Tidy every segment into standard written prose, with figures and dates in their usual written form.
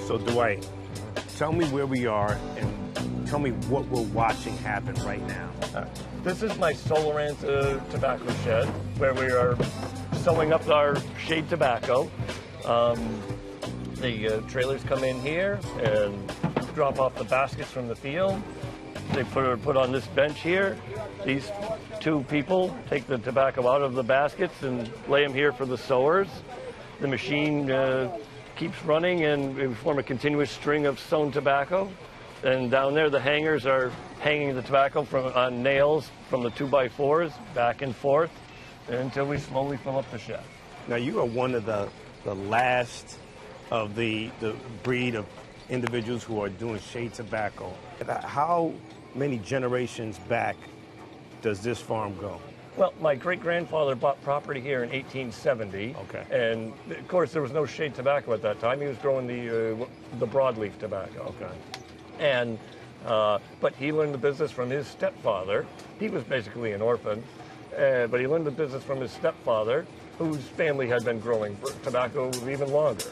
So Dwight, tell me where we are and tell me what we're watching happen right now. This is my Solarant tobacco shed where we are sewing up our shade tobacco. The trailers come in here and drop off the baskets from the field. They put on this bench here. These two people take the tobacco out of the baskets and lay them here for the sowers. The machine keeps running and we form a continuous string of sewn tobacco. And down there, the hangers are hanging the tobacco on nails from the 2x4s back and forth until we slowly fill up the shed. Now, you are one of the last of the breed of individuals who are doing shade tobacco. How many generations back does this farm go? Well, my great-grandfather bought property here in 1870. Okay. And, of course, there was no shade tobacco at that time. He was growing the broadleaf tobacco. Okay. And, but he learned the business from his stepfather. He was basically an orphan, but he learned the business from his stepfather, whose family had been growing tobacco even longer.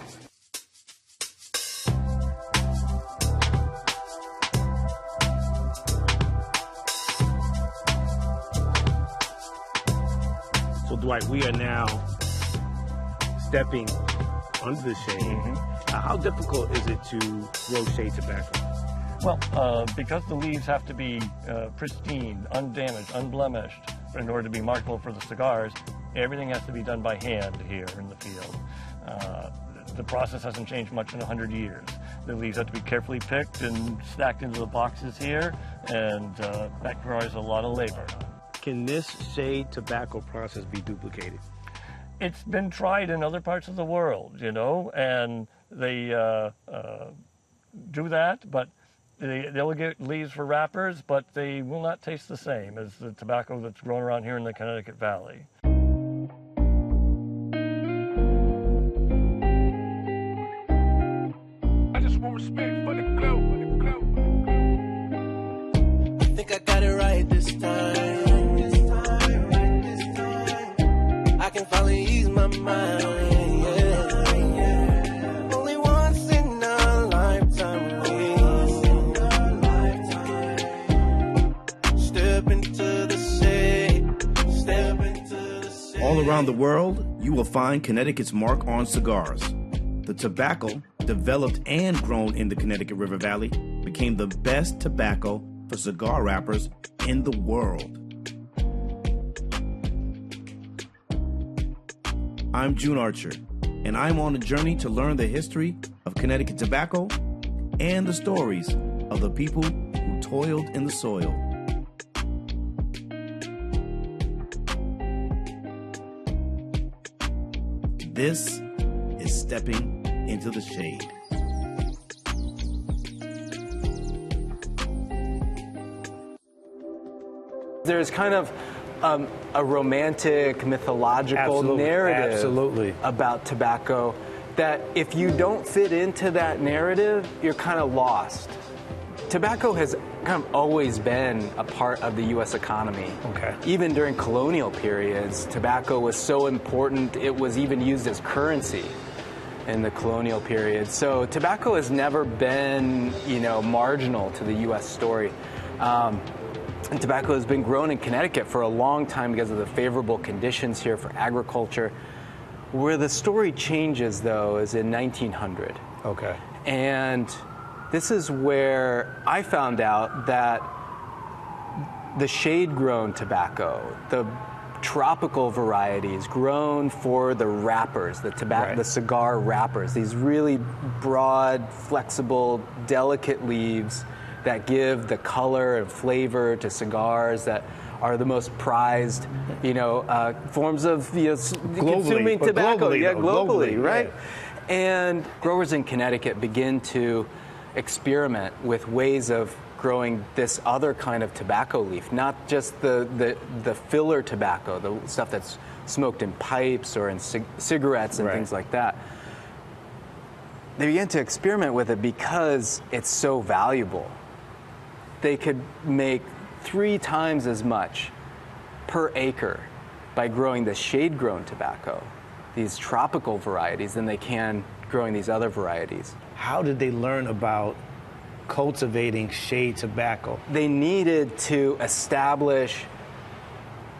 So Dwight, we are now stepping under the shade. Mm-hmm. How difficult is it to grow shade tobacco? Well, because the leaves have to be pristine, undamaged, unblemished, in order to be marketable for the cigars, everything has to be done by hand here in the field. The process hasn't changed much in 100 years. The leaves have to be carefully picked and stacked into the boxes here, and that requires a lot of labor. Can this shade tobacco process be duplicated? It's been tried in other parts of the world, you know, and they do that, but they'll get leaves for wrappers, but they will not taste the same as the tobacco that's grown around here in the Connecticut Valley. I just want respect for the glow, I think I got it right this time. I can finally ease my mind. Yeah. Only once in a lifetime. Step into the shade. Step into the shade. All around the world, you will find Connecticut's mark on cigars. The tobacco, developed and grown in the Connecticut River Valley, became the best tobacco for cigar wrappers in the world. I'm June Archer, and I'm on a journey to learn the history of Connecticut tobacco and the stories of the people who toiled in the soil. This is Stepping into the Shade. There's kind of a romantic, mythological narrative about tobacco that if you don't fit into that narrative, you're kind of lost. Tobacco has kind of always been a part of the U.S. economy. Okay. Even during colonial periods, tobacco was so important, it was even used as currency in the colonial period. So tobacco has never been, marginal to the U.S. story. And tobacco has been grown in Connecticut for a long time because of the favorable conditions here for agriculture. Where the story changes, though, is in 1900. Okay. And this is where I found out that the shade-grown tobacco, the tropical varieties grown for the wrappers, the cigar wrappers, these really broad, flexible, delicate leaves that give the color and flavor to cigars that are the most prized, forms of consuming tobacco. Globally, right? Yeah. And growers in Connecticut begin to experiment with ways of growing this other kind of tobacco leaf, not just the filler tobacco, the stuff that's smoked in pipes or in cigarettes and things like that. They began to experiment with it because it's so valuable. They could make 3 times as much per acre by growing the shade-grown tobacco, these tropical varieties, than they can growing these other varieties. how did they learn about cultivating shade tobacco? They needed to establish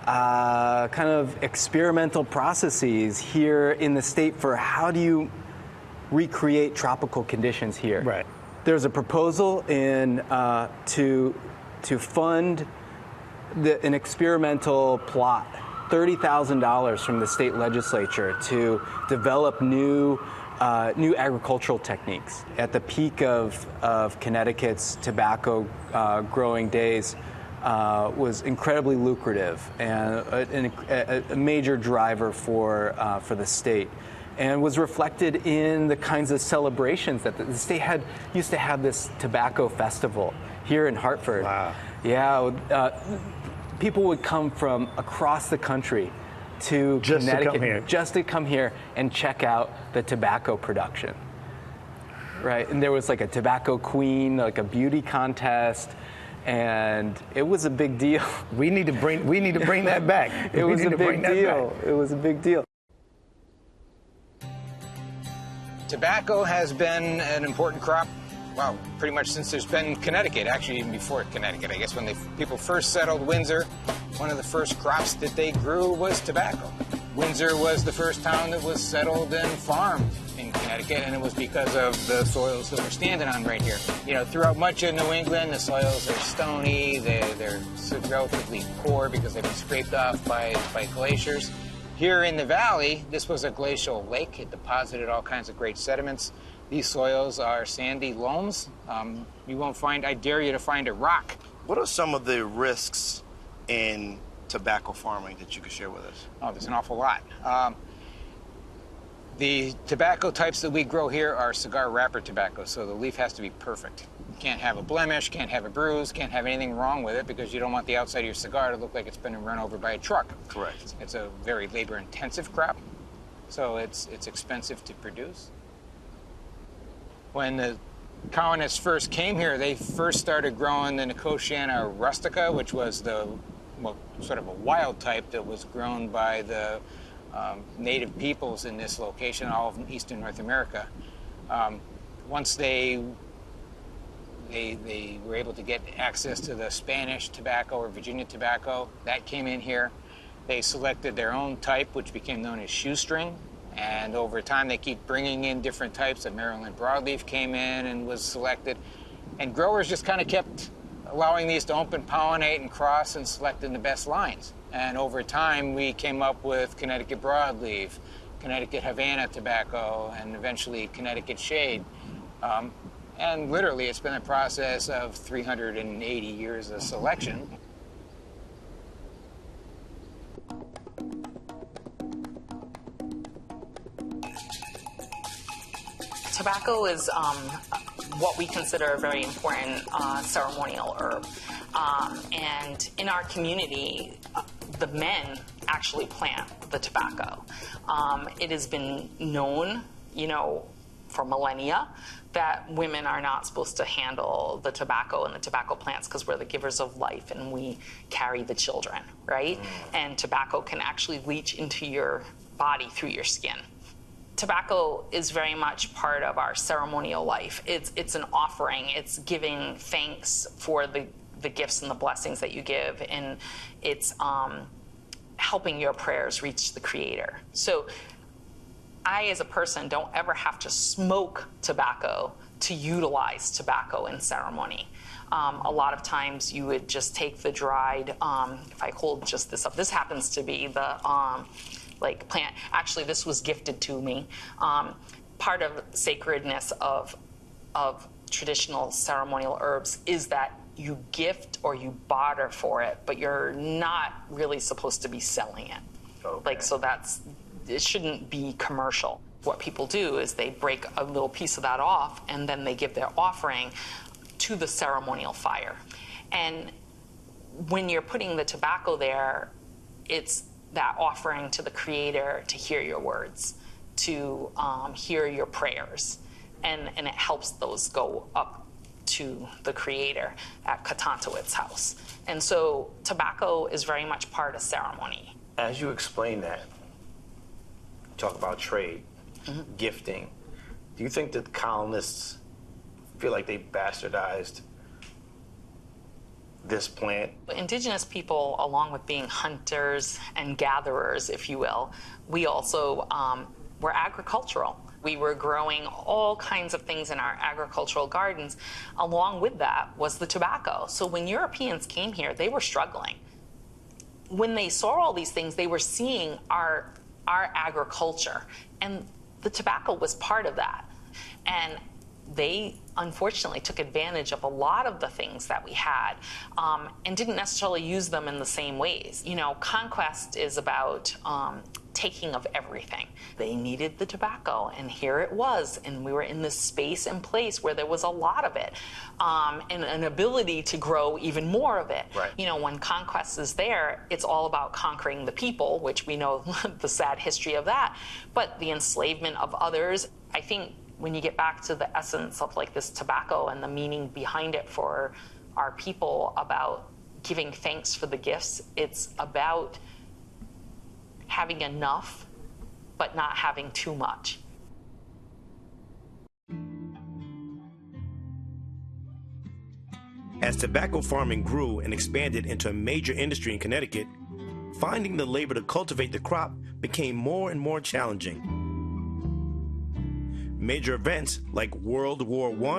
kind of experimental processes here in the state for how do you recreate tropical conditions here. Right. There's a proposal to fund an experimental plot, $30,000 from the state legislature to develop new agricultural techniques. At the peak of Connecticut's tobacco growing days, was incredibly lucrative and a major driver for the state, and was reflected in the kinds of celebrations that the state used to have. This tobacco festival here in Hartford. Wow. Yeah, people would come from across the country to Connecticut just to come here and check out the tobacco production. Right, and there was like a tobacco queen, like a beauty contest, and it was a big deal. We need to bring that back. It was a big deal. It was a big deal. Tobacco has been an important crop, well, pretty much since there's been Connecticut, actually even before Connecticut. I guess when people first settled Windsor, one of the first crops that they grew was tobacco. Windsor was the first town that was settled and farmed in Connecticut, and it was because of the soils that we're standing on right here. You know, throughout much of New England, the soils are stony, they're relatively poor because they've been scraped off by glaciers. Here in the valley, this was a glacial lake. It deposited all kinds of great sediments. These soils are sandy loams. You won't find, I dare you to find a rock. What are some of the risks in tobacco farming that you could share with us? Oh, there's an awful lot. The tobacco types that we grow here are cigar wrapper tobacco, so the leaf has to be perfect. You can't have a blemish, can't have a bruise, can't have anything wrong with it because you don't want the outside of your cigar to look like it's been run over by a truck. Correct. It's a very labor-intensive crop, so it's expensive to produce. When the colonists first came here, they first started growing the Nicotiana rustica, which was sort of a wild type that was grown by the native peoples in this location, all of eastern North America. Once they were able to get access to the Spanish tobacco or Virginia tobacco, that came in here. They selected their own type, which became known as shoestring. And over time, they keep bringing in different types. The Maryland broadleaf came in and was selected. And growers just kind of kept allowing these to open pollinate and cross and selecting the best lines. And over time, we came up with Connecticut broadleaf, Connecticut Havana tobacco, and eventually Connecticut shade. And literally, it's been a process of 380 years of selection. Tobacco is what we consider a very important ceremonial herb. And in our community, the men actually plant the tobacco. It has been known, for millennia, that women are not supposed to handle the tobacco and the tobacco plants because we're the givers of life and we carry the children, right? And tobacco can actually leach into your body through your skin. Tobacco is very much part of our ceremonial life. It's an offering. It's giving thanks for the gifts and the blessings that you give, and it's helping your prayers reach the Creator. So I, as a person, don't ever have to smoke tobacco to utilize tobacco in ceremony. A lot of times you would just take the dried, if I hold just this up, this happens to be the plant. Actually, this was gifted to me. Part of sacredness of traditional ceremonial herbs is that you gift or you barter for it, but you're not really supposed to be selling it. Okay. It shouldn't be commercial. What people do is they break a little piece of that off and then they give their offering to the ceremonial fire. And when you're putting the tobacco there, it's that offering to the Creator to hear your words, to hear your prayers, and it helps those go up to the Creator at Katantowit's house. And so tobacco is very much part of ceremony. As you explain that, talk about trade, gifting, Do you think that colonists feel like they bastardized this plant? Indigenous people, along with being hunters and gatherers, if you will, we also were agricultural. We were growing all kinds of things in our agricultural gardens. Along with that was the tobacco. So when Europeans came here, they were struggling. When they saw all these things, they were seeing our agriculture, and the tobacco was part of that. And they unfortunately took advantage of a lot of the things that we had, and didn't necessarily use them in the same ways. You know, conquest is about taking of everything. They needed the tobacco, and here it was, and we were in this space and place where there was a lot of it, and an ability to grow even more of it. Right. You know, when conquest is there, it's all about conquering the people, which we know the sad history of that, but the enslavement of others. I think when you get back to the essence of like this tobacco and the meaning behind it for our people about giving thanks for the gifts, it's about having enough, but not having too much. As tobacco farming grew and expanded into a major industry in Connecticut, finding the labor to cultivate the crop became more and more challenging. Major events like World War I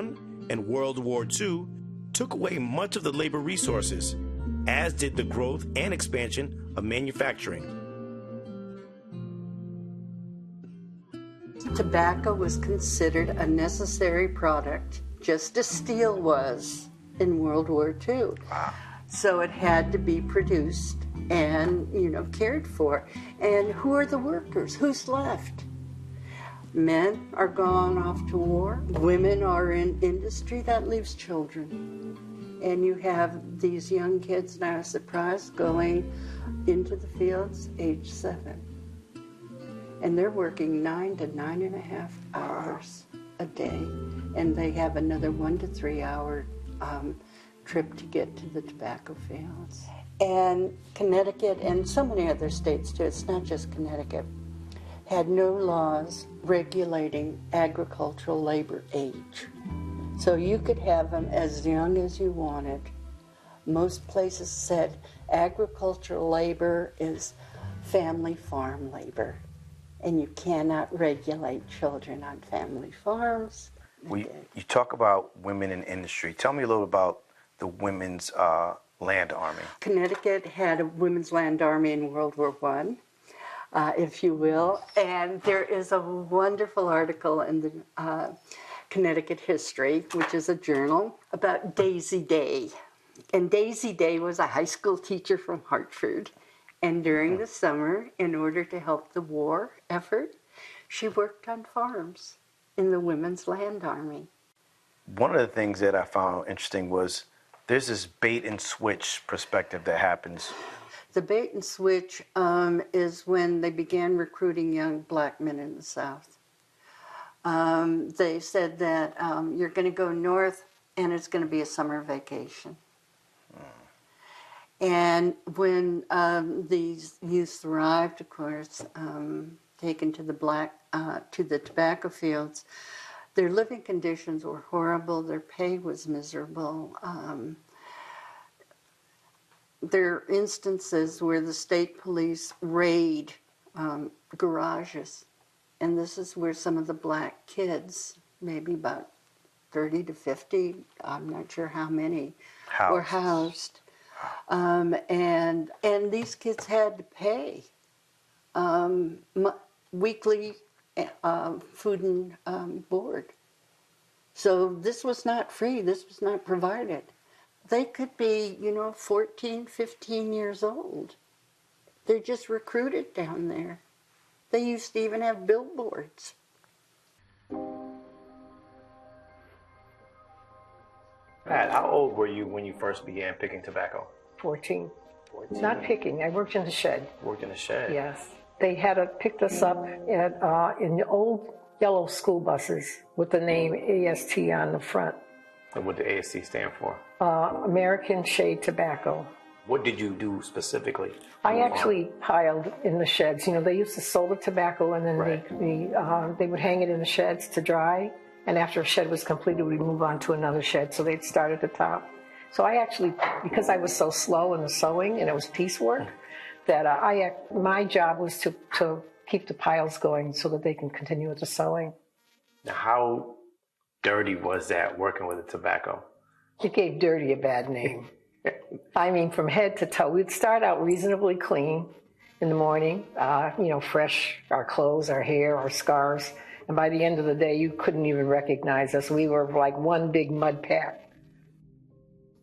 and World War II took away much of the labor resources, as did the growth and expansion of manufacturing. Tobacco was considered a necessary product, just as steel was in World War II. Wow. So it had to be produced and, cared for. And who are the workers? Who's left? Men are gone off to war. Women are in industry. That leaves children. And you have these young kids, and I was surprised, going into the fields age 7. And they're working 9 to 9.5 hours a day. And they have another 1 to 3 hour trip to get to the tobacco fields. And Connecticut, and so many other states too, it's not just Connecticut, had no laws regulating agricultural labor age. So you could have them as young as you wanted. Most places said agricultural labor is family farm labor, and you cannot regulate children on family farms. You talk about women in industry. Tell me a little about the women's land army. Connecticut had a women's land army in World War I, if you will, and there is a wonderful article in the Connecticut History, which is a journal, about Daisy Day. And Daisy Day was a high school teacher from Hartford, and during the summer, in order to help the war effort, she worked on farms in the Women's Land Army. One of the things that I found interesting was there's this bait and switch perspective that happens. The bait and switch is when they began recruiting young black men in the South. They said that you're going to go north and it's going to be a summer vacation. And when these youths arrived, of course, taken to the tobacco fields, their living conditions were horrible. Their pay was miserable. There are instances where the state police raid garages, and this is where some of the black kids, maybe about 30 to 50, I'm not sure how many, were housed. And these kids had to pay weekly food and board. So this was not free. This was not provided. They could be, 14, 15 years old. They're just recruited down there. They used to even have billboards. Pat, how old were you when you first began picking tobacco? 14. Not picking. I worked in the shed. Worked in the shed? Yes. They had picked us up in the old yellow school buses with the name AST on the front. And what did AST stand for? American Shade Tobacco. What did you do specifically? I actually piled in the sheds. You know, they used to sold the tobacco, and then they would hang it in the sheds to dry. And after a shed was completed, we'd move on to another shed. So they'd start at the top. So I actually, because I was so slow in the sewing and it was piecework, that my job was to keep the piles going so that they can continue with the sewing. Now, how dirty was that working with the tobacco? It gave dirty a bad name. I mean, from head to toe. We'd start out reasonably clean in the morning, you know, fresh, our clothes, our hair, our scarves. And by the end of the day, you couldn't even recognize us. We were like one big mud pack.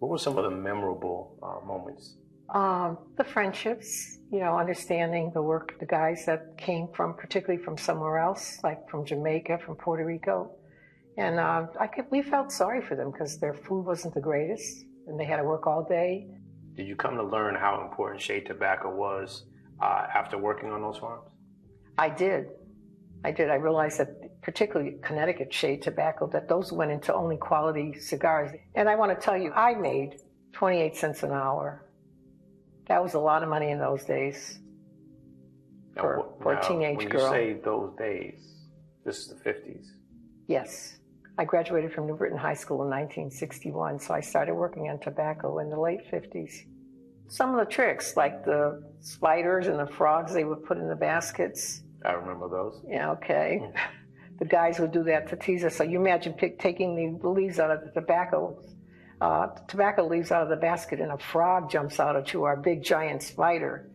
What were some of the memorable moments? The friendships, you know, understanding the work, the guys that came from, particularly from somewhere else, like from Jamaica, from Puerto Rico. And we felt sorry for them because their food wasn't the greatest and they had to work all day. Did you come to learn how important shade tobacco was after working on those farms? I did. I realized that particularly Connecticut shade tobacco, that those went into only quality cigars. And I want to tell you, I made 28 cents an hour. That was a lot of money in those days for a teenage girl. When you say those days, this is the 50s? Yes. I graduated from New Britain High School in 1961, so I started working on tobacco in the late 50s. Some of the tricks, like the spiders and the frogs they would put in the baskets. I remember those. Yeah, okay. The guys would do that to tease us. So you imagine taking the leaves out of the tobacco leaves out of the basket, and a frog jumps out at you, or a big giant spider.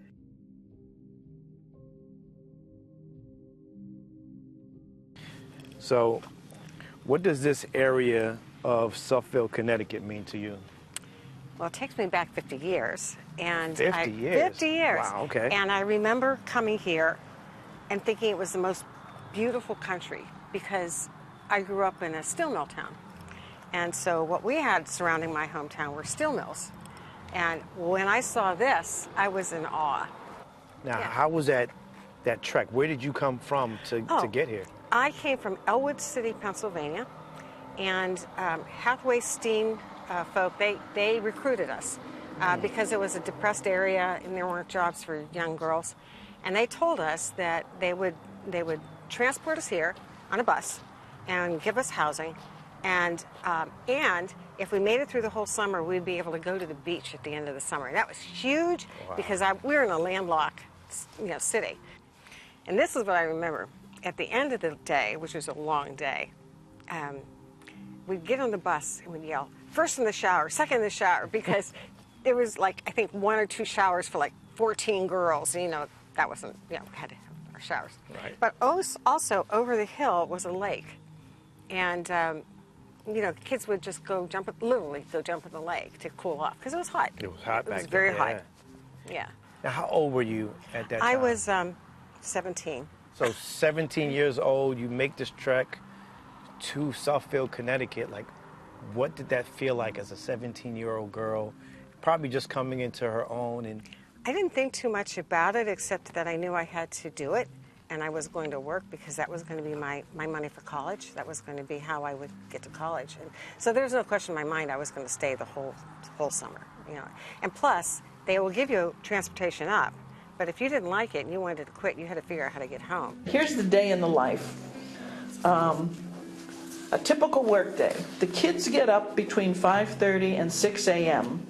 So, what does this area of Suffield, Connecticut mean to you? Well, it takes me back 50 years. And 50 years? 50 years. Wow, okay. And I remember coming here and thinking it was the most beautiful country because I grew up in a steel mill town. And so what we had surrounding my hometown were steel mills. And when I saw this, I was in awe. Now, how was that trek? Where did you come from to get here? I came from Elwood City, Pennsylvania, and Hathaway Steam folk, they recruited us because it was a depressed area and there weren't jobs for young girls. And they told us that they would transport us here on a bus and give us housing. And if we made it through the whole summer, we'd be able to go to the beach at the end of the summer. And that was huge because we were in a landlocked city. And this is what I remember. At the end of the day, which was a long day, we'd get on the bus and we'd yell, first in the shower, second in the shower, because there was like, I think 1 or 2 showers for like 14 girls. You know, that wasn't, we had to have our showers. Right. But also over the hill was a lake. And, kids would just literally go jump in the lake to cool off because it was hot. It was hot back then. It was very hot. Yeah. Now, how old were you at that time? I was 17. So 17 years old, you make this trek to Suffield, Connecticut. Like, what did that feel like as a 17-year-old girl, probably just coming into her own? And I didn't think too much about it, except that I knew I had to do it, and I was going to work because that was going to be my money for college. That was going to be how I would get to college. And so there's no question in my mind I was going to stay the whole summer. And plus, they will give you transportation up. But if you didn't like it and you wanted to quit, you had to figure out how to get home. Here's the day in the life. A typical work day. The kids get up between 5:30 and 6 a.m.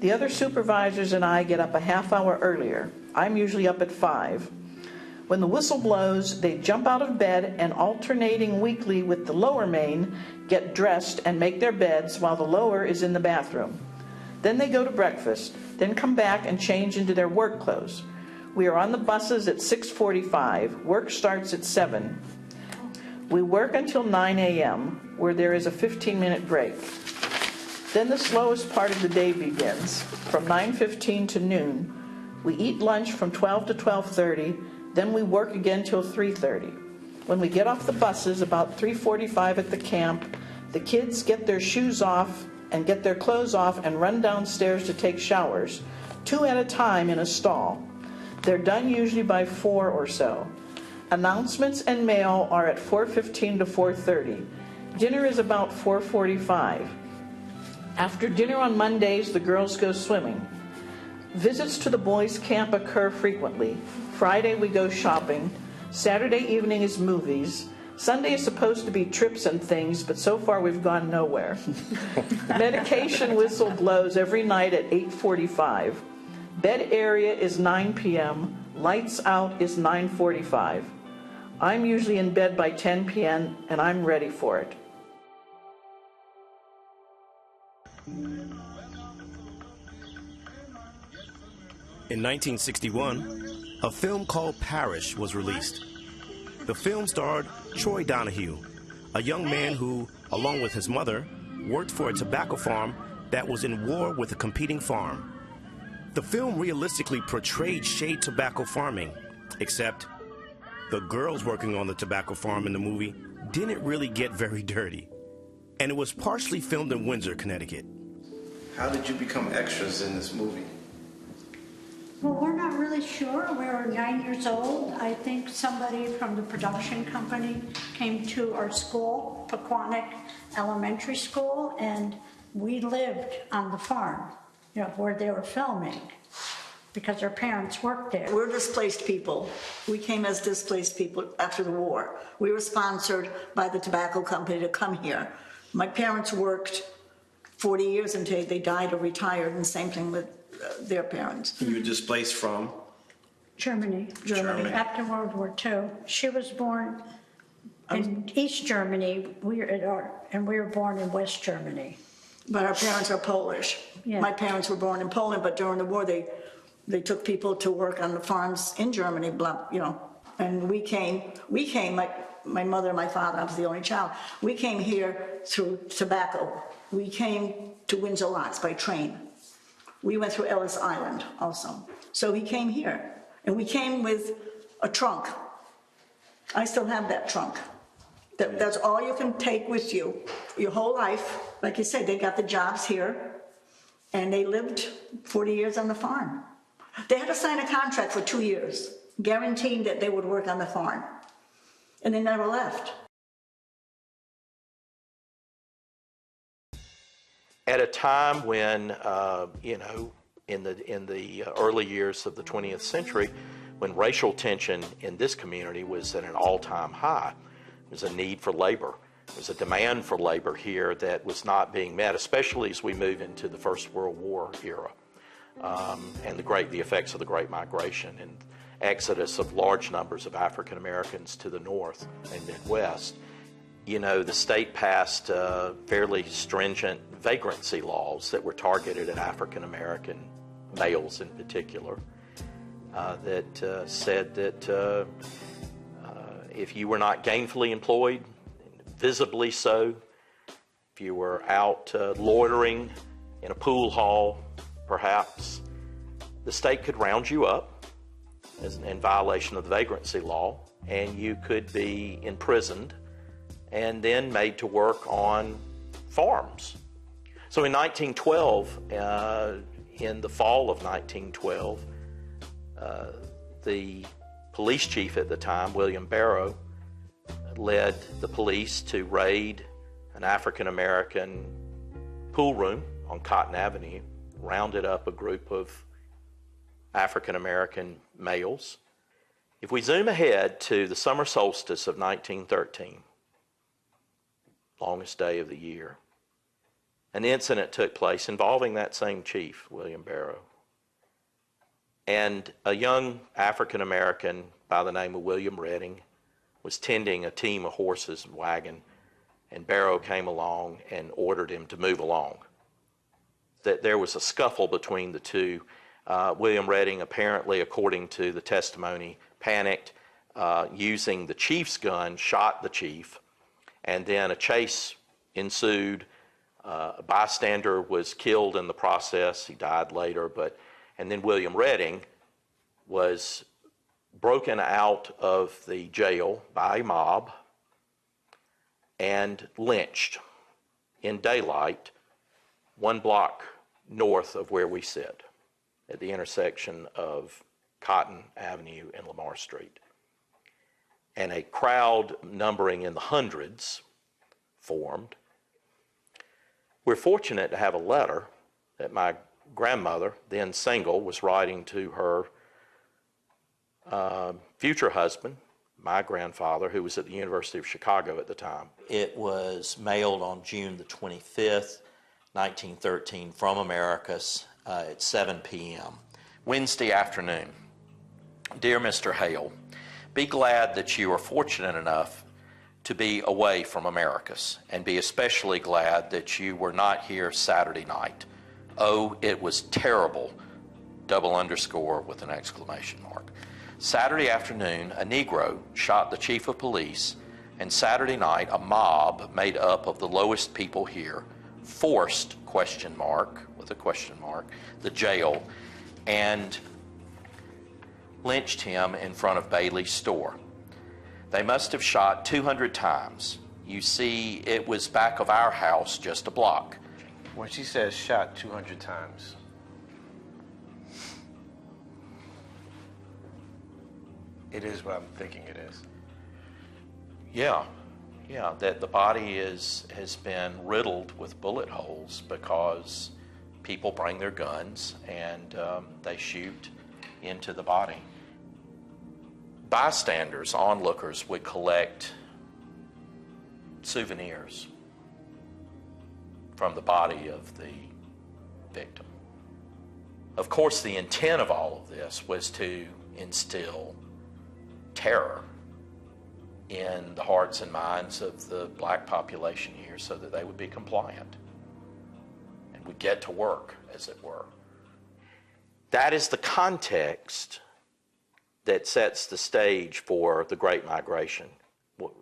The other supervisors and I get up a half hour earlier. I'm usually up at 5. When the whistle blows, they jump out of bed and alternating weekly with the lower main, get dressed and make their beds while the lower is in the bathroom. Then they go to breakfast, then come back and change into their work clothes. We are on the buses at 6:45. Work starts at 7. We work until 9 a.m., where there is a 15-minute break. Then the slowest part of the day begins, from 9:15 to noon. We eat lunch from 12 to 12:30, then we work again till 3:30. When we get off the buses, about 3:45 at the camp, the kids get their shoes off and get their clothes off and run downstairs to take showers, 2 at a time in a stall. They're done usually by 4 or so. Announcements and mail are at 4:15 to 4:30. Dinner is about 4:45. After dinner on Mondays, the girls go swimming. Visits to the boys' camp occur frequently. Friday we go shopping. Saturday evening is movies. Sunday is supposed to be trips and things, but so far we've gone nowhere. Medication whistle blows every night at 8:45. Bed area is 9 p.m. Lights out is 9:45. I'm usually in bed by 10 p.m. and I'm ready for it. In 1961, a film called Parish was released. The film starred Troy Donahue, a young man who, along with his mother, worked for a tobacco farm that was in war with a competing farm. The film realistically portrayed shade tobacco farming, except the girls working on the tobacco farm in the movie didn't really get very dirty. And it was partially filmed in Windsor, Connecticut. How did you become extras in this movie? Well, we're not really sure. We were 9 years old. I think somebody from the production company came to our school, Pequannock Elementary School, and we lived on the farm, where they were filming, because our parents worked there. We're displaced people. We came as displaced people after the war. We were sponsored by the tobacco company to come here. My parents worked 40 years until they died or retired, and same thing with their parents. You were displaced from? Germany. After World War II. She was born in East Germany, and we were born in West Germany. But our parents are Polish. Yeah. My parents were born in Poland, but during the war they took people to work on the farms in Germany, and we came, my mother and my father, I was the only child, we came here through tobacco. We came to Windsor Locks by train. We went through Ellis Island also. So we came here, and we came with a trunk. I still have that trunk. That's all you can take with you your whole life. Like you said, they got the jobs here, and they lived 40 years on the farm. They had to sign a contract for 2 years, guaranteeing that they would work on the farm, and they never left. At a time when, in the early years of the 20th century, when racial tension in this community was at an all-time high, there was a need for labor. There was a demand for labor here that was not being met, especially as we move into the First World War era, and the effects of the Great Migration and exodus of large numbers of African Americans to the north and Midwest. The state passed fairly stringent vagrancy laws that were targeted at African American males in particular, that said that if you were not gainfully employed, visibly so, if you were out loitering in a pool hall, perhaps, the state could round you up in violation of the vagrancy law, and you could be imprisoned and then made to work on farms. So in 1912, in the fall of 1912, the police chief at the time, William Barrow, led the police to raid an African-American pool room on Cotton Avenue, rounded up a group of African-American males. If we zoom ahead to the summer solstice of 1913, longest day of the year, an incident took place involving that same chief, William Barrow. And a young African-American by the name of William Redding was tending a team of horses and wagon, and Barrow came along and ordered him to move along. That there was a scuffle between the two. William Redding, apparently, according to the testimony, panicked, using the chief's gun, shot the chief, and then a chase ensued. A bystander was killed in the process. He died later, and then William Redding was broken out of the jail by a mob and lynched in daylight 1 block north of where we sit, at the intersection of Cotton Avenue and Lamar Street. And a crowd numbering in the hundreds formed. We're fortunate to have a letter that my grandmother, then single, was writing to her future husband, my grandfather, who was at the University of Chicago at the time. It was mailed on June the 25th, 1913, from Americus at 7 p.m. Wednesday afternoon. Dear Mr. Hale, be glad that you are fortunate enough to be away from Americus, and be especially glad that you were not here Saturday night. Oh, it was terrible, double underscore with an exclamation mark. Saturday afternoon, a Negro shot the chief of police, and Saturday night, a mob made up of the lowest people here forced, question mark, with a question mark, the jail, and lynched him in front of Bailey's store. They must have shot 200 times. You see, it was back of our house just a block. When she says shot 200 times, it is what I'm thinking it is. Yeah, that the body has been riddled with bullet holes because people bring their guns and they shoot into the body. Bystanders, onlookers, would collect souvenirs from the body of the victim. Of course, the intent of all of this was to instill terror in the hearts and minds of the black population here so that they would be compliant and would get to work, as it were. That is the context that sets the stage for the Great Migration.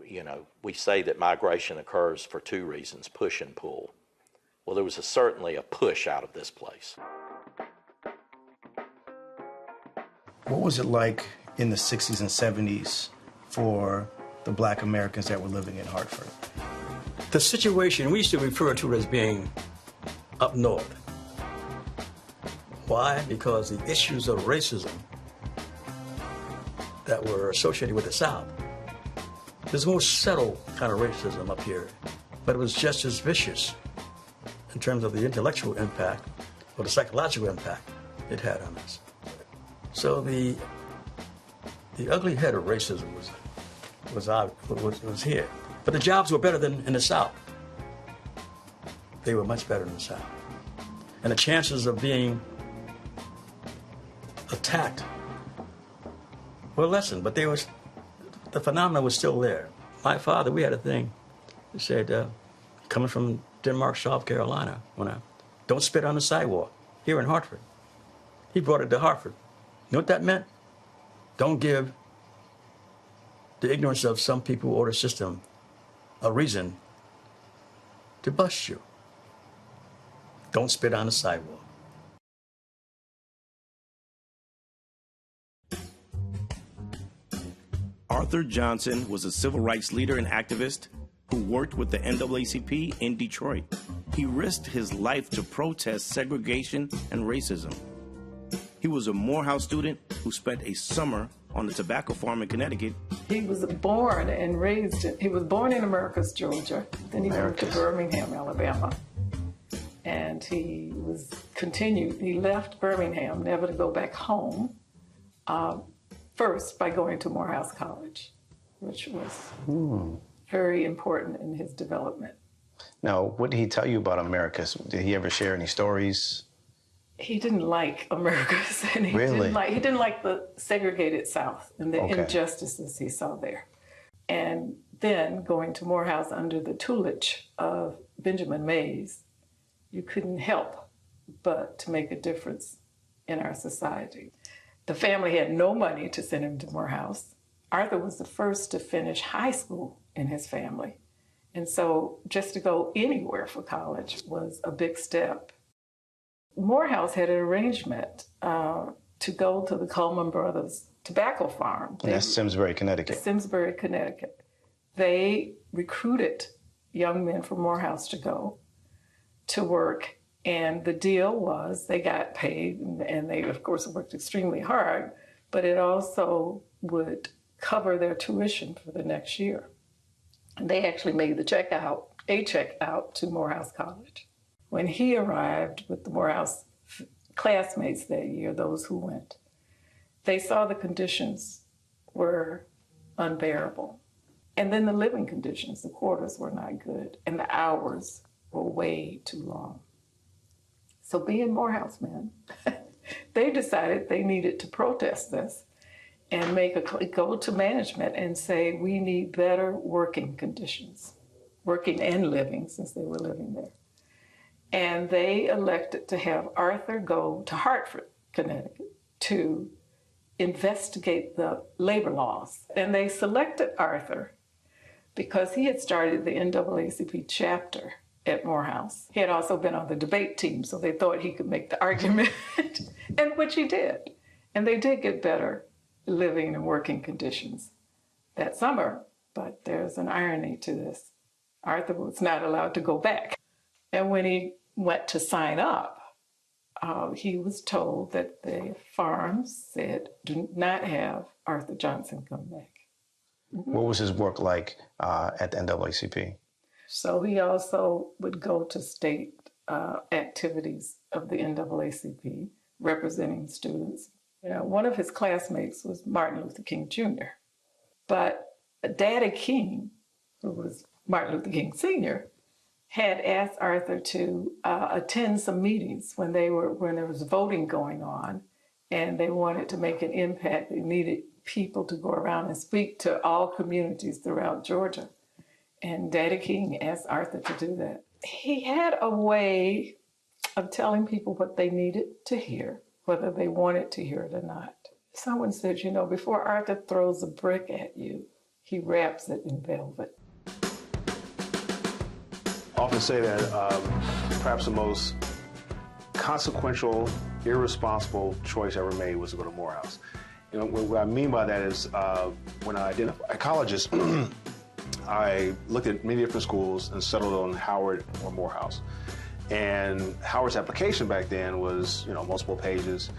You know, we say that migration occurs for two reasons, push and pull. Well, there was certainly a push out of this place. What was it like in the 60s and 70s for the black Americans that were living in Hartford? The situation, we used to refer to it as being up north. Why? Because the issues of racism that were associated with the South, there's more settled kind of racism up here, but it was just as vicious in terms of the intellectual impact or the psychological impact it had on us. So the ugly head of racism was here. But the jobs were better than in the South. They were much better in the South. And the chances of being attacked were lessened, but the phenomenon was still there. My father, we had a thing. He said, coming from Denmark, South Carolina, don't spit on the sidewalk here in Hartford. He brought it to Hartford. You know what that meant? Don't give the ignorance of some people or the system a reason to bust you. Don't spit on the sidewalk. Arthur Johnson was a civil rights leader and activist who worked with the NAACP in Detroit. He risked his life to protest segregation and racism. He was a Morehouse student who spent a summer on a tobacco farm in Connecticut. He was born and raised he was born in Americus, Georgia. Then he moved to Birmingham, Alabama. And he left Birmingham, never to go back home, first by going to Morehouse College, which was very important in his development. Now, what did he tell you about Americus? Did he ever share any stories? He didn't like Americus, and he didn't like the segregated South and the injustices he saw there. And then going to Morehouse under the tutelage of Benjamin Mays, you couldn't help but to make a difference in our society. The family had no money to send him to Morehouse. Arthur was the first to finish high school in his family. And so just to go anywhere for college was a big step. Morehouse had an arrangement to go to the Coleman Brothers tobacco farm. That's Simsbury, Connecticut. Simsbury, Connecticut. They recruited young men from Morehouse to go to work, and the deal was they got paid, and they, of course, worked extremely hard, but it also would cover their tuition for the next year. And they actually made a check out to Morehouse College. When he arrived with the Morehouse classmates that year, those who went, they saw the conditions were unbearable. And then the living conditions, the quarters were not good, and the hours were way too long. So being Morehouse men, they decided they needed to protest this and go to management and say, we need better working conditions, working and living, since they were living there. And they elected to have Arthur go to Hartford, Connecticut, to investigate the labor laws. And they selected Arthur because he had started the NAACP chapter at Morehouse. He had also been on the debate team, so they thought he could make the argument, and which he did. And they did get better living and working conditions that summer, but there's an irony to this. Arthur was not allowed to go back. And when he went to sign up, he was told that the farms said, do not have Arthur Johnson come back. What was his work like at the NAACP? So he also would go to state activities of the NAACP, representing students. You know, one of his classmates was Martin Luther King Jr. But Daddy King, who was Martin Luther King Sr., had asked Arthur to attend some meetings when there was voting going on, and they wanted to make an impact. They needed people to go around and speak to all communities throughout Georgia. And Daddy King asked Arthur to do that. He had a way of telling people what they needed to hear, whether they wanted to hear it or not. Someone said, you know, before Arthur throws a brick at you, he wraps it in velvet. I often say that perhaps the most consequential, irresponsible choice I ever made was to go to Morehouse. You know, what I mean by that is when I identified colleges, I looked at many different schools and settled on Howard or Morehouse. And Howard's application back then was, you know, multiple pages.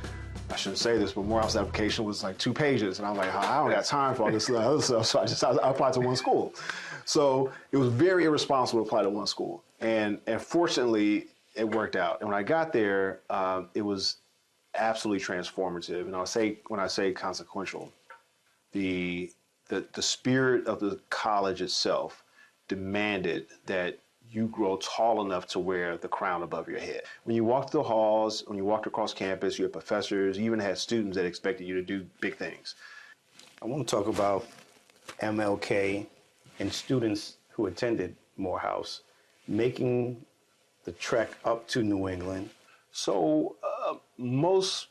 I shouldn't say this, but Morehouse's application was like 2 pages. And I'm like, I don't got time for all this other stuff. So I applied to one school. So it was very irresponsible to apply to one school. And fortunately, it worked out. And when I got there, it was absolutely transformative. And when I say consequential, the spirit of the college itself demanded that you grow tall enough to wear the crown above your head. When you walked through the halls, when you walked across campus, you had professors, you even had students that expected you to do big things. I want to talk about MLK and students who attended Morehouse making the trek up to New England. So most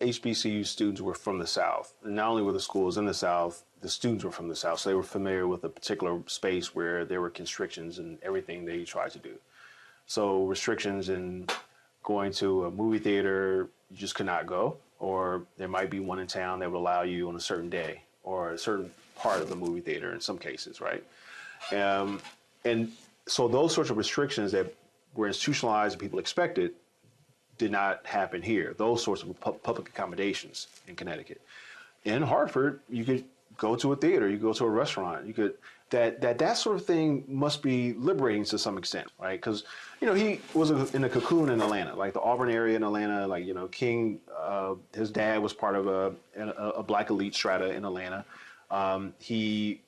HBCU students were from the South. And not only were the schools in the South, the students were from the South. So they were familiar with a particular space where there were constrictions in everything they tried to do. So restrictions in going to a movie theater, you just could not go. Or there might be one in town that would allow you on a certain day or a certain part of the movie theater in some cases, right? And so those sorts of restrictions that were institutionalized and people expected did not happen here. Those sorts of public accommodations in Connecticut. In Hartford, you could go to a theater, you could go to a restaurant, you could, that sort of thing must be liberating to some extent, right? Because, you know, he was in a cocoon in Atlanta, like the Auburn area in Atlanta, like, you know, King, his dad was part of a black elite strata in Atlanta. He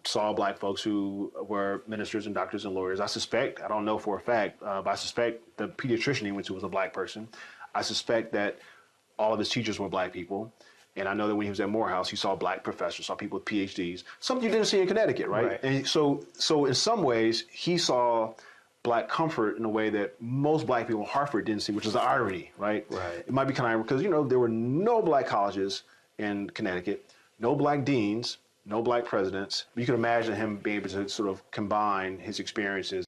saw black folks who were ministers and doctors and lawyers. I don't know for a fact, but I suspect the pediatrician he went to was a black person. I suspect that all of his teachers were black people. And I know that when he was at Morehouse, he saw black professors, saw people with PhDs, something you didn't see in Connecticut, right? And so in some ways, he saw black comfort in a way that most black people in Hartford didn't see, which is the irony, right? It might be kind of, because, you know, there were no black colleges in Connecticut, no black deans, no black presidents. You can imagine him being able to sort of combine his experiences.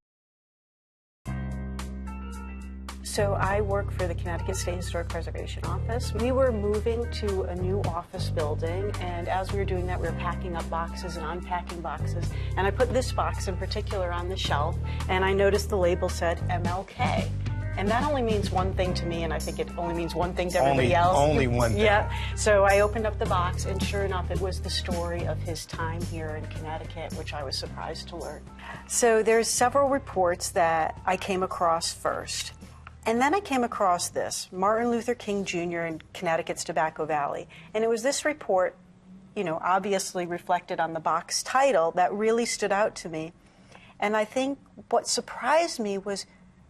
So I work for the Connecticut State Historic Preservation Office. We were moving to a new office building, and as we were doing that, we were packing up boxes and unpacking boxes. And I put this box in particular on the shelf, and I noticed the label said MLK. And that only means one thing to me, and I think it only means one thing to everybody else. Only one thing. Yeah. So I opened up the box, and sure enough, it was the story of his time here in Connecticut, which I was surprised to learn. So there's several reports that I came across first. And then I came across this, Martin Luther King Jr. in Connecticut's Tobacco Valley. And it was this report, you know, obviously reflected on the box title, that really stood out to me. And I think what surprised me was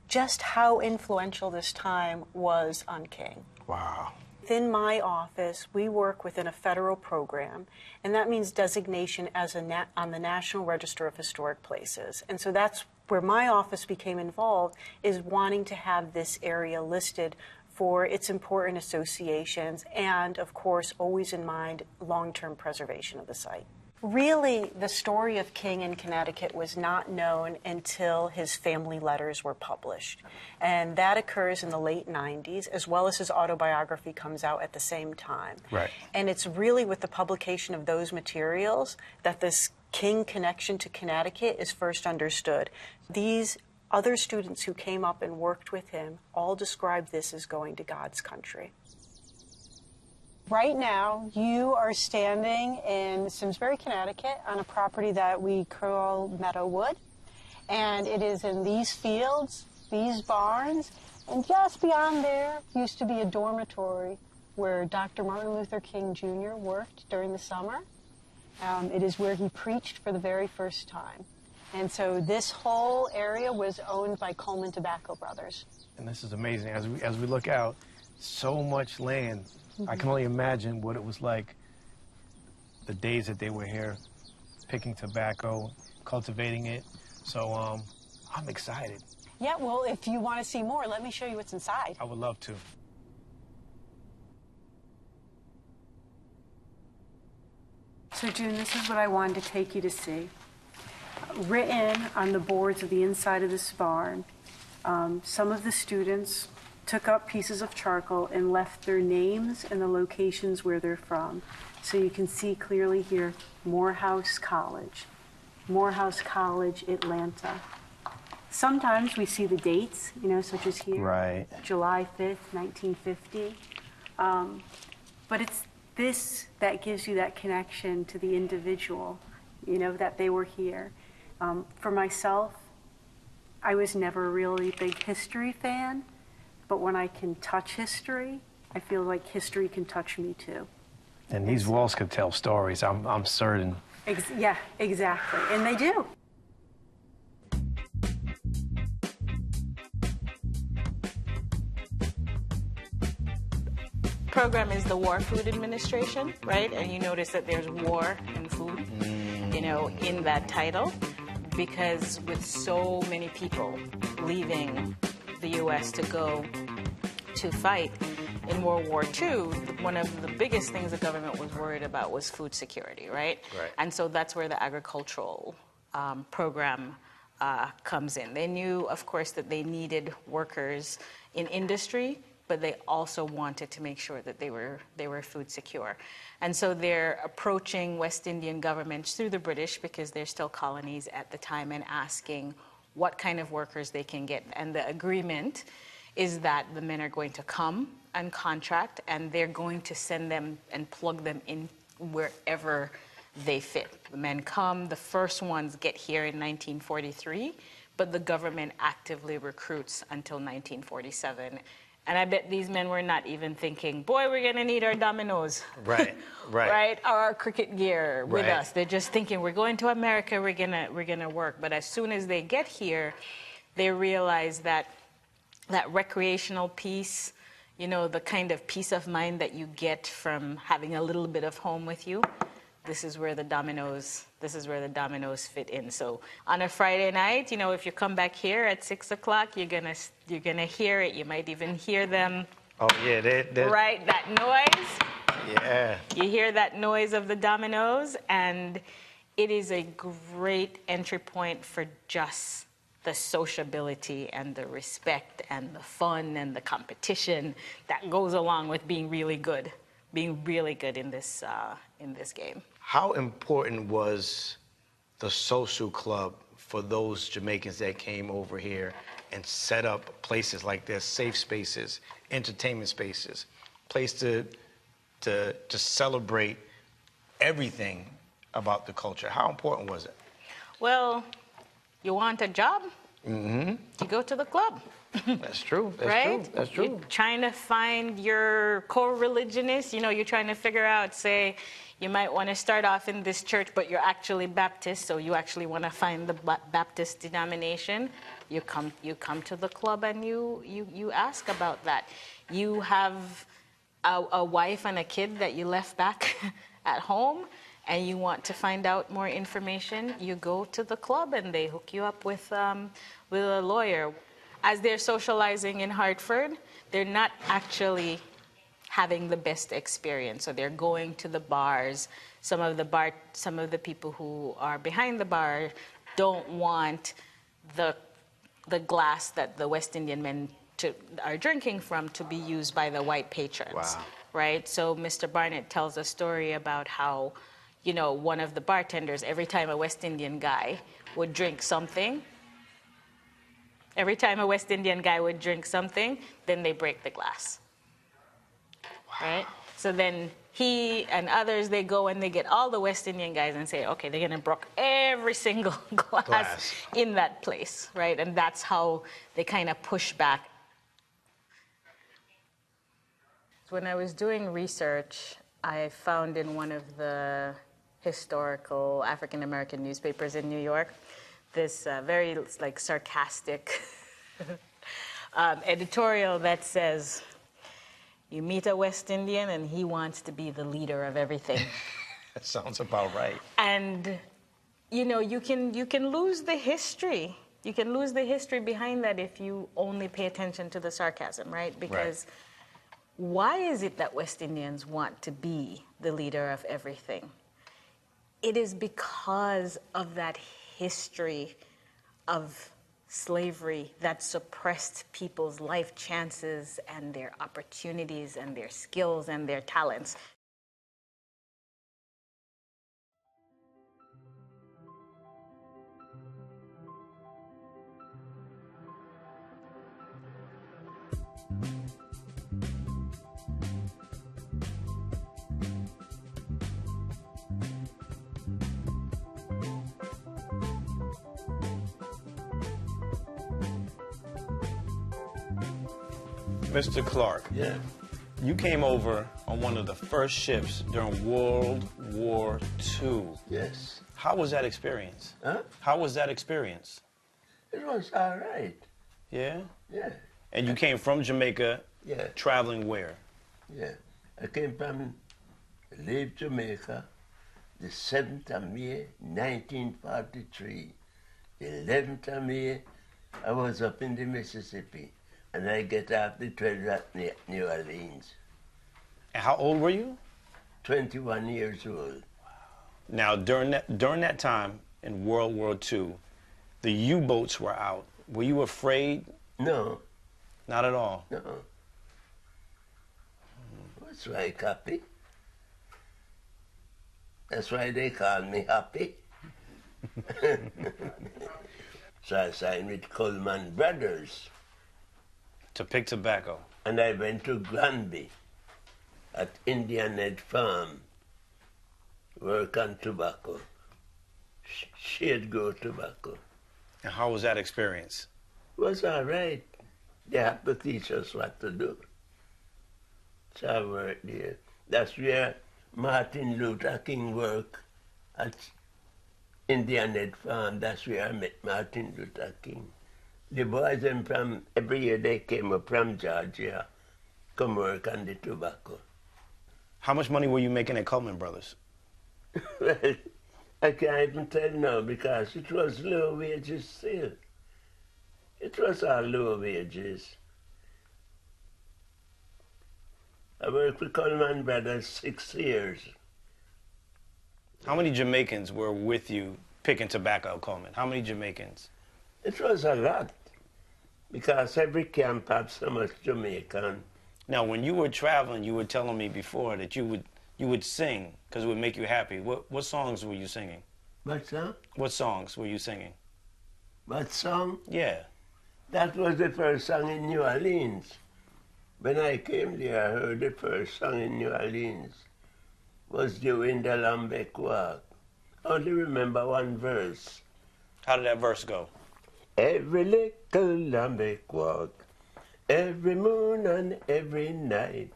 just how influential this time was on King. Wow. Within my office, we work within a federal program, and that means designation as on the National Register of Historic Places. And so that's where my office became involved, is wanting to have this area listed for its important associations and, of course, always in mind long-term preservation of the site. Really, the story of King in Connecticut was not known until his family letters were published. And that occurs in the late 90s, as well as his autobiography comes out at the same time. Right. And it's really with the publication of those materials that this King connection to Connecticut is first understood. These other students who came up and worked with him all described this as going to God's country. Right now, you are standing in Simsbury, Connecticut, on a property that we call Meadowwood. And it is in these fields, these barns, and just beyond there used to be a dormitory where Dr. Martin Luther King Jr. worked during the summer. It is where he preached for the very first time. And so this whole area was owned by Coleman Tobacco Brothers. And this is amazing. As we look out, so much land. I can only imagine what it was like the days that they were here picking tobacco, cultivating it. So I'm excited. Yeah, well, if you want to see more, let me show you what's inside. I would love to. So, June, this is what I wanted to take you to see. Written on the boards of the inside of this barn, some of the students took up pieces of charcoal and left their names and the locations where they're from. So you can see clearly here, Morehouse College, Atlanta. Sometimes we see the dates, you know, such as here, right. July 5th, 1950. But it's this that gives you that connection to the individual, you know, that they were here. For myself, I was never a really big history fan, but when I can touch history, I feel like history can touch me too. And these walls could tell stories, I'm certain. Yeah, exactly, and they do. Program is the War Food Administration, right? And you notice that there's war and food, you know, in that title, because with so many people leaving the U.S. to go to fight in World War II, one of the biggest things the government was worried about was food security, right? And so that's where the agricultural program comes in. They knew, of course, that they needed workers in industry, but they also wanted to make sure that they were food secure. And so they're approaching West Indian governments through the British, because they're still colonies at the time, and asking what kind of workers they can get. And the agreement is that the men are going to come and contract, and they're going to send them and plug them in wherever they fit. The men come, the first ones get here in 1943, but the government actively recruits until 1947. And I bet these men were not even thinking, boy, we're gonna need our dominoes. Right. Right, or our cricket gear with us. They're just thinking, we're going to America, we're gonna work. But as soon as they get here, they realize that that recreational piece, you know, the kind of peace of mind that you get from having a little bit of home with you, this is where the dominoes fit in. So on a Friday night, you know, if you come back here at 6 o'clock, you're gonna hear it. You might even hear them. Oh yeah, they're right, that noise. Yeah. You hear that noise of the dominoes, and it is a great entry point for just the sociability and the respect and the fun and the competition that goes along with being really good in this game. How important was the social club for those Jamaicans that came over here and set up places like this, safe spaces, entertainment spaces, place to celebrate everything about the culture? How important was it? Well, you want a job? You go to the club. That's true. That's right? true. That's true. You're trying to find your co-religionist. You know, you're trying to figure out, say, you might want to start off in this church, but you're actually Baptist, so you actually want to find the Baptist denomination. You come to the club and you ask about that. You have a wife and a kid that you left back at home, and you want to find out more information. You go to the club, and they hook you up with a lawyer. As they're socializing in Hartford, they're not actually having the best experience. So they're going to the bars. Some of the people who are behind the bar don't want the glass that the West Indian men are drinking from to be used by the white patrons. Wow. Right? So Mr. Barnett tells a story about how, you know, one of the bartenders, every time a West Indian guy would drink something, then they break the glass. Wow. Right? So then he and others, they go and they get all the West Indian guys and say, okay, they're going to break every single glass in that place, right? And that's how they kind of push back. When I was doing research, I found in one of the historical African-American newspapers in New York this very sarcastic editorial that says, you meet a West Indian and he wants to be the leader of everything. That sounds about right. And, you know, you can lose the history. You can lose the history behind that if you only pay attention to the sarcasm, right? Because why is it that West Indians want to be the leader of everything? It is because of that history of slavery that suppressed people's life chances and their opportunities and their skills and their talents. Mr. Clark, you came over on one of the first ships during World War II. Yes. How was that experience? Huh? How was that experience? It was all right. Yeah? Yeah. And you came from Jamaica, traveling where? Yeah. I came from Lake Jamaica, the 7th of May, 1943. The 11th of May, I was up in the Mississippi. And I get off the train at New Orleans. And how old were you? 21 years old. Now, during that time in World War II, the U-boats were out. Were you afraid? No. Not at all? No. That's why I happy. That's why they call me Happy. So I signed with Coleman Brothers. To pick tobacco. And I went to Granby at Indian Head Farm, work on tobacco, shade grow tobacco. And how was that experience? It was all right. They had to teach us what to do. So I worked there. That's where Martin Luther King worked at Indian Head Farm. That's where I met Martin Luther King. The boys from every year they came up from Georgia, come work on the tobacco. How much money were you making at Coleman Brothers? Well, I can't even tell now because it was low wages still. It was all low wages. I worked with Coleman Brothers 6 years. How many Jamaicans were with you picking tobacco at Coleman? How many Jamaicans? It was a lot, because every camp had so much Jamaican. Now, when you were traveling, you were telling me before that you would sing because it would make you happy. What songs were you singing? What song? What songs were you singing? What song? Yeah. That was the first song in New Orleans. When I came there, I heard the first song in New Orleans was the Wind de Lambec Walk. I only remember one verse. How did that verse go? every little lambic walk, every moon and every night.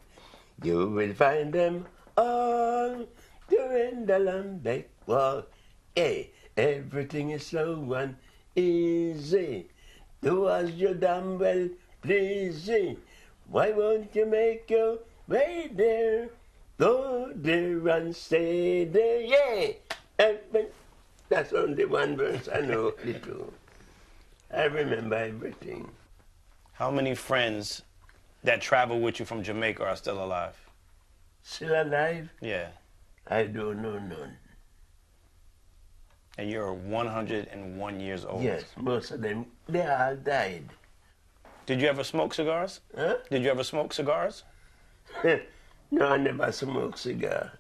You will find them all during the lambic walk. Hey, everything is slow and easy. Do as you damn well please. Why won't you make your way there? Go there and stay there, yeah. That's only one verse I know the two. I remember everything. How many friends that travel with you from Jamaica are still alive? Still alive? Yeah. I don't know none. And you're 101 years old. Yes, most of them, they all died. Did you ever smoke cigars? Huh? Did you ever smoke cigars? No, I never smoked cigar.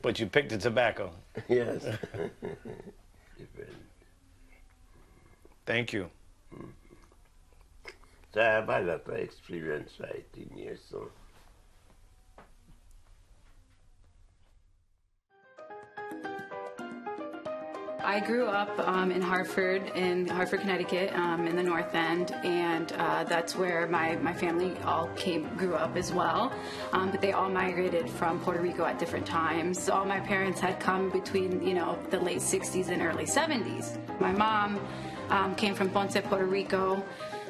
But you picked the tobacco? Yes. Thank you. So I have a lot of experience writing here, so. I grew up in Hartford, Connecticut, in the North End, and that's where my family all grew up as well. But they all migrated from Puerto Rico at different times. All my parents had come between, the late 60s and early 70s. My mom came from Ponce, Puerto Rico.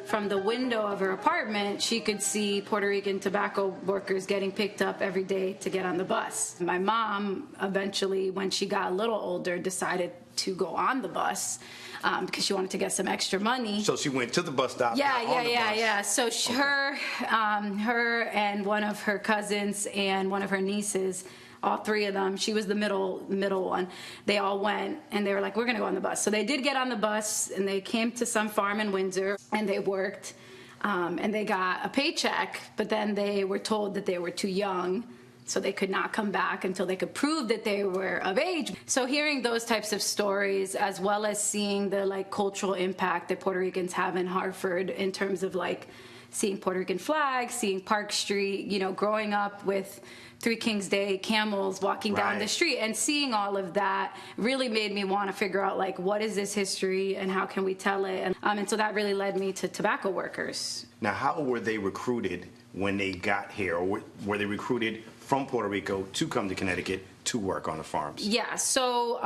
From the window of her apartment, she could see Puerto Rican tobacco workers getting picked up every day to get on the bus. My mom eventually, when she got a little older, decided to go on the bus because she wanted to get some extra money. So she went to the bus stop. Yeah. So her and one of her cousins and one of her nieces, all three of them, she was the middle one, they all went and they were like, we're gonna go on the bus. So they did get on the bus and they came to some farm in Windsor and they worked and they got a paycheck, but then they were told that they were too young, so they could not come back until they could prove that they were of age. So hearing those types of stories, as well as seeing the cultural impact that Puerto Ricans have in Hartford in terms of seeing Puerto Rican flags, seeing Park Street, growing up with Three Kings Day camels walking down the street and seeing all of that really made me want to figure out what is this history and how can we tell it, and so that really led me to tobacco workers. Now, how were they recruited when they got here, or were they recruited from Puerto Rico to come to Connecticut to work on the farms? Yeah, so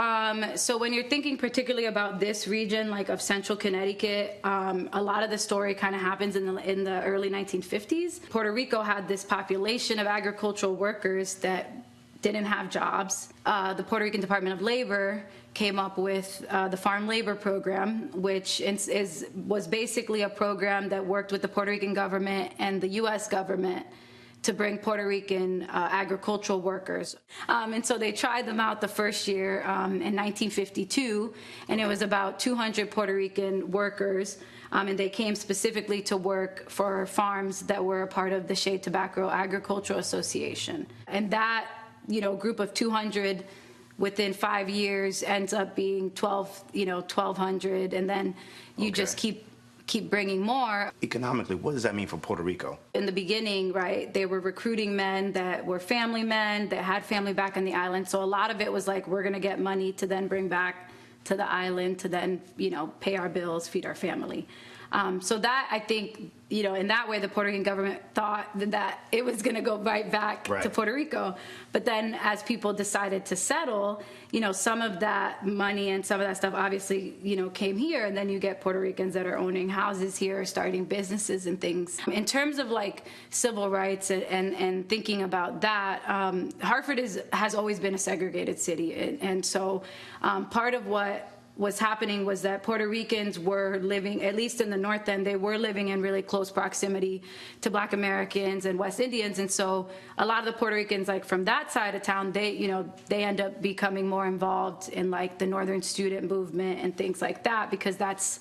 when you're thinking particularly about this region, of central Connecticut, a lot of the story kind of happens in the early 1950s. Puerto Rico had this population of agricultural workers that didn't have jobs. The Puerto Rican Department of Labor came up with the Farm Labor Program, which was basically a program that worked with the Puerto Rican government and the U.S. government to bring Puerto Rican agricultural workers. And so they tried them out the first year in 1952, and it was about 200 Puerto Rican workers, and they came specifically to work for farms that were a part of the Shade Tobacco Agricultural Association. And that, group of 200 within 5 years ends up being 1,200, and then you just keep bringing more. Economically, what does that mean for Puerto Rico? In the beginning, they were recruiting men that were family men, that had family back on the island. So a lot of it was we're going to get money to then bring back to the island to then, pay our bills, feed our family. So that, I think, in that way, the Puerto Rican government thought that it was going to go right back to Puerto Rico. But then as people decided to settle, some of that money and some of that stuff obviously, came here. And then you get Puerto Ricans that are owning houses here, starting businesses and things. In terms of civil rights and thinking about that, Hartford has always been a segregated city. And so part of what was happening was that Puerto Ricans were living, at least in the North End, they were living in really close proximity to Black Americans and West Indians. And so a lot of the Puerto Ricans, from that side of town, they end up becoming more involved in the Northern student movement and things like that, because that's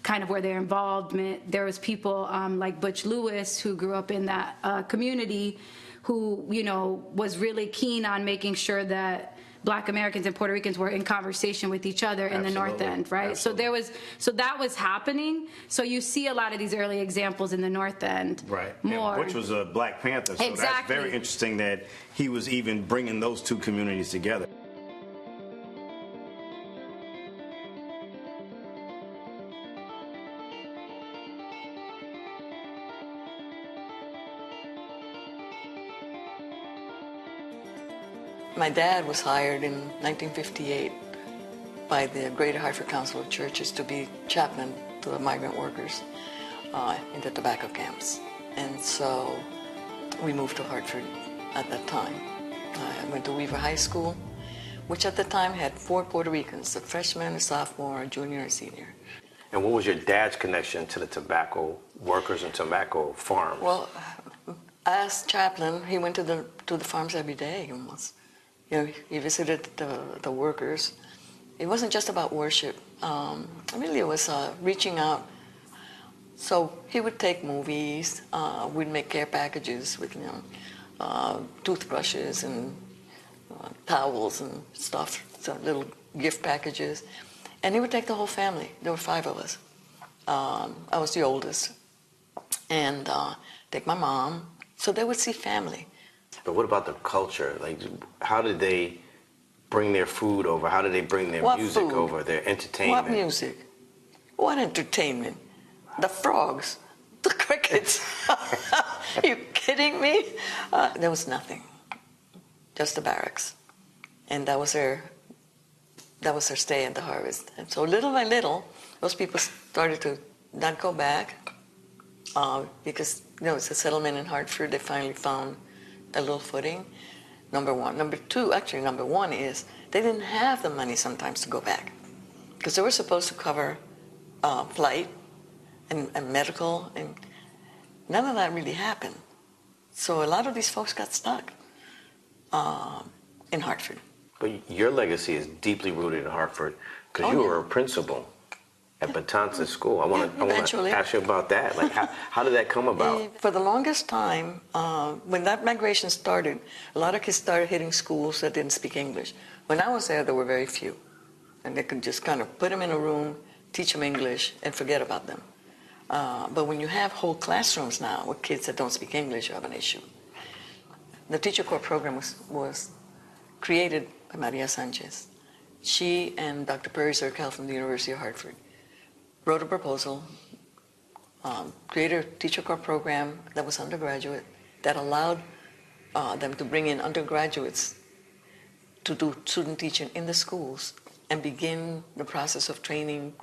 kind of where their involvement. There was people like Butch Lewis, who grew up in that community, who, was really keen on making sure that Black Americans and Puerto Ricans were in conversation with each other in the North End, right? Absolutely. So that was happening. So you see a lot of these early examples in the North End. Right. More. And Butch was a Black Panther, so that's very interesting that he was even bringing those two communities together. My dad was hired in 1958 by the Greater Hartford Council of Churches to be chaplain to the migrant workers in the tobacco camps. And so we moved to Hartford at that time. I went to Weaver High School, which at the time had 4 Puerto Ricans, a freshman, a sophomore, a junior, and a senior. And what was your dad's connection to the tobacco workers and tobacco farms? Well, as chaplain, he went to the farms every day almost. You know, he visited the workers. It wasn't just about worship. Really, it was reaching out. So he would take movies. We'd make care packages with, toothbrushes and towels and stuff, so little gift packages. And he would take the whole family. There were 5 of us. I was the oldest. And take my mom. So they would see family. But what about the culture? Like, how did they bring their food over? How did they bring their music over, their entertainment? What music? What entertainment? The frogs, the crickets. Are you kidding me? There was nothing. Just the barracks. And that was their stay at the harvest. And so little by little, those people started to not go back because, it's a settlement in Hartford. They finally found a little footing, number one. Number one is they didn't have the money sometimes to go back because they were supposed to cover flight and medical, and none of that really happened. So a lot of these folks got stuck in Hartford. But your legacy is deeply rooted in Hartford because you were a principal at Betances School. I want to ask you about that. Like, how did that come about? For the longest time, when that migration started, a lot of kids started hitting schools that didn't speak English. When I was there were very few. And they could just kind of put them in a room, teach them English, and forget about them. But when you have whole classrooms now with kids that don't speak English, you have an issue. The Teacher Corps program was created by Maria Sanchez. She and Dr. Perry Zerkel from the University of Hartford wrote a proposal, created a Teacher Corps program that was undergraduate, that allowed them to bring in undergraduates to do student teaching in the schools and begin the process of training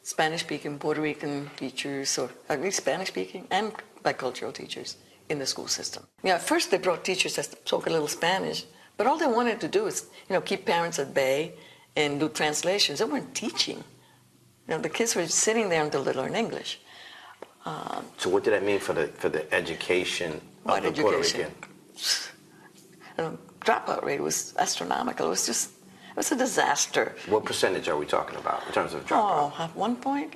Spanish-speaking Puerto Rican teachers, or at least Spanish-speaking and bicultural teachers in the school system. At first they brought teachers that spoke a little Spanish, but all they wanted to do is, keep parents at bay and do translations. They weren't teaching. The kids were sitting there until they learned English. So what did that mean for the education of the Puerto Rican? The dropout rate was astronomical. It was a disaster. What percentage are we talking about in terms of dropout? At one point,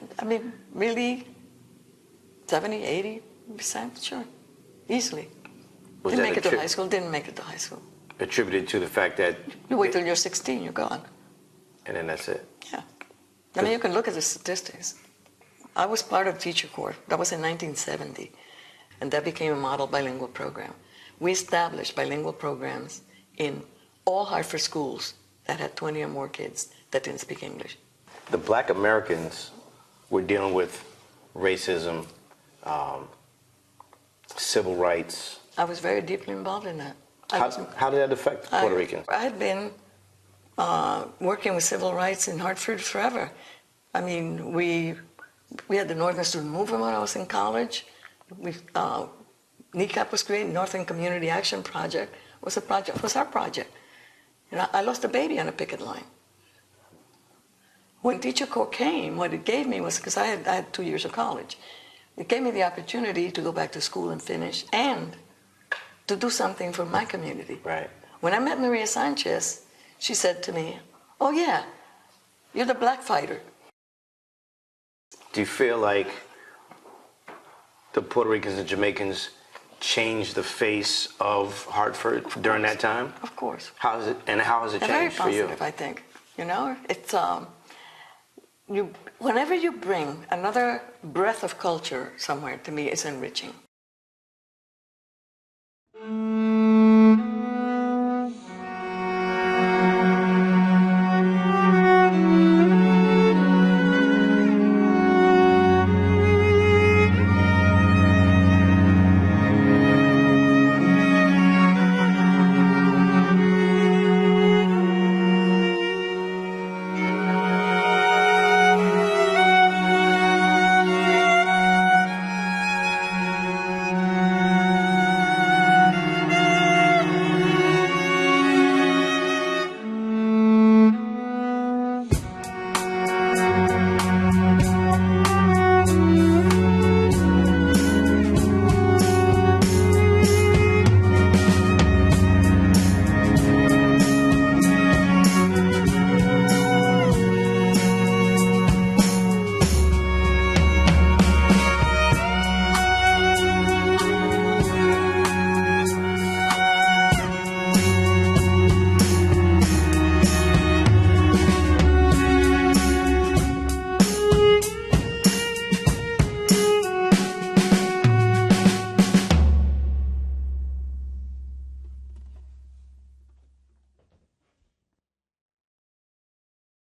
really 70, 80%, sure, easily. Didn't make it to high school. Attributed to the fact that... You wait till you're 16, you're gone. And then that's it? Yeah. You can look at the statistics. I was part of Teacher Corps. That was in 1970. And that became a model bilingual program. We established bilingual programs in all Hartford schools that had 20 or more kids that didn't speak English. The Black Americans were dealing with racism, civil rights. I was very deeply involved in that. How did that affect Puerto Ricans? I had been working with civil rights in Hartford forever. We had the Northern Student Movement when I was in college. NECAP was created, Northern Community Action Project was our project. I lost a baby on a picket line. When Teacher Corps came, what it gave me was, because I had 2 years of college, it gave me the opportunity to go back to school and finish, and to do something for my community. Right. When I met Maria Sanchez, she said to me, "Oh yeah, you're the black fighter." Do you feel like the Puerto Ricans and Jamaicans changed the face of Hartford during that time? Of course. How has it changed for you? Very positive, I think. It's whenever you bring another breath of culture somewhere, to me, it's enriching.